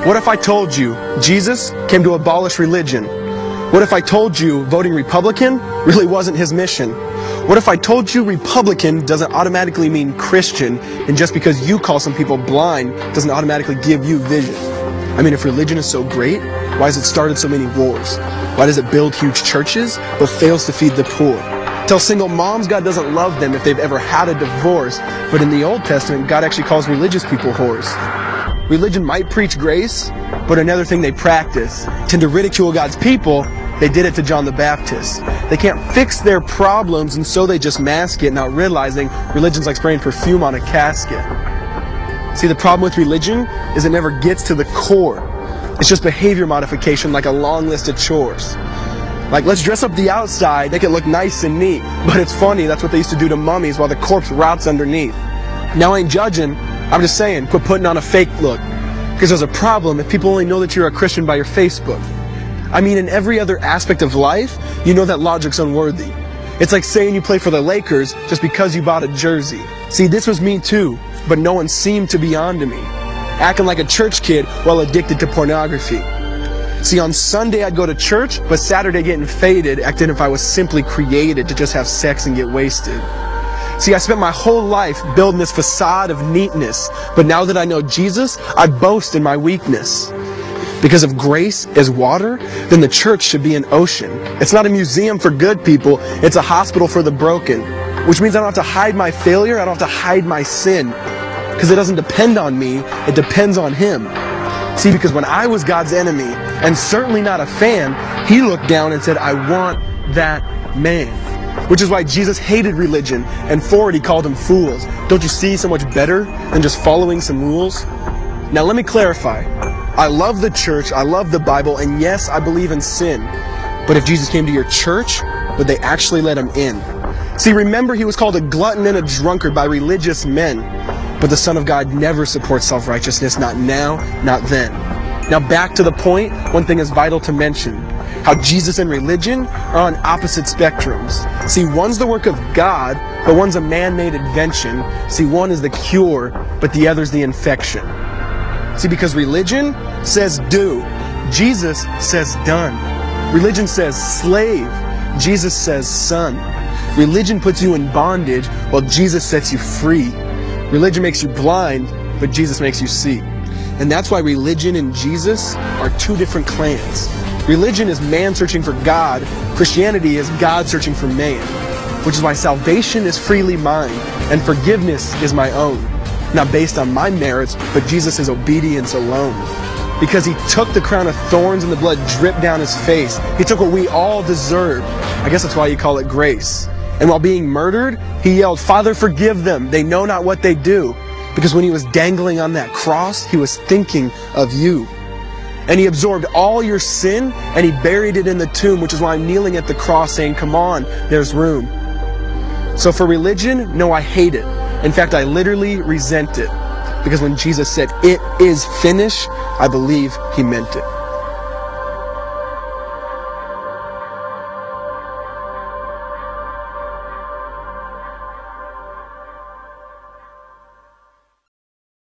What if I told you Jesus came to abolish religion? What if I told you voting Republican really wasn't his mission? What if I told you Republican doesn't automatically mean Christian, and just because you call some people blind doesn't automatically give you vision? I mean, if religion is so great, why has it started so many wars? Why does it build huge churches but fails to feed the poor? Tell single moms God doesn't love them if they've ever had a divorce, but in the Old Testament, God actually calls religious people whores. Religion might preach grace, but another thing they practice, tend to ridicule God's people. They did it to John the Baptist. They can't fix their problems, and so they just mask it, not realizing religion's like spraying perfume on a casket. See, the problem with religion is it never gets to the core. It's just behavior modification, like a long list of chores. Like, let's dress up the outside, make it look nice and neat. But it's funny, that's what they used to do to mummies while the corpse rots underneath. Now, I ain't judging, I'm just saying, quit putting on a fake look. Because there's a problem if people only know that you're a Christian by your Facebook. I mean, in every other aspect of life, you know that logic's unworthy. It's like saying you play for the Lakers just because you bought a jersey. See, this was me too, but no one seemed to be on to me. Acting like a church kid while addicted to pornography. See, on Sunday I'd go to church, but Saturday getting faded, acting if I was simply created to just have sex and get wasted. See, I spent my whole life building this facade of neatness, but now that I know Jesus, I boast in my weakness. Because if grace is water, then the church should be an ocean. It's not a museum for good people, it's a hospital for the broken. Which means I don't have to hide my failure, I don't have to hide my sin. Because it doesn't depend on me, it depends on Him. See, because when I was God's enemy, and certainly not a fan, He looked down and said, I want that man. Which is why Jesus hated religion, and for it He called them fools. Don't you see so much better than just following some rules? Now let me clarify. I love the church, I love the Bible, and yes, I believe in sin. But if Jesus came to your church, would they actually let Him in? See, remember He was called a glutton and a drunkard by religious men. But the Son of God never supports self-righteousness, not now, not then. Now back to the point, one thing is vital to mention. How Jesus and religion are on opposite spectrums. See, one's the work of God, but one's a man-made invention. See, one is the cure, but the other's the infection. See, because religion says do, Jesus says done. Religion says slave, Jesus says son. Religion puts you in bondage, while Jesus sets you free. Religion makes you blind, but Jesus makes you see. And that's why religion and Jesus are two different clans. Religion is man searching for God. Christianity is God searching for man. Which is why salvation is freely mine, and forgiveness is my own. Not based on my merits, but Jesus' obedience alone. Because He took the crown of thorns and the blood dripped down His face. He took what we all deserved. I guess that's why you call it grace. And while being murdered, He yelled, Father, forgive them. They know not what they do. Because when He was dangling on that cross, He was thinking of you. And He absorbed all your sin, and He buried it in the tomb, which is why I'm kneeling at the cross saying, come on, there's room. So for religion, no, I hate it. In fact, I literally resent it. Because when Jesus said, it is finished, I believe He meant it.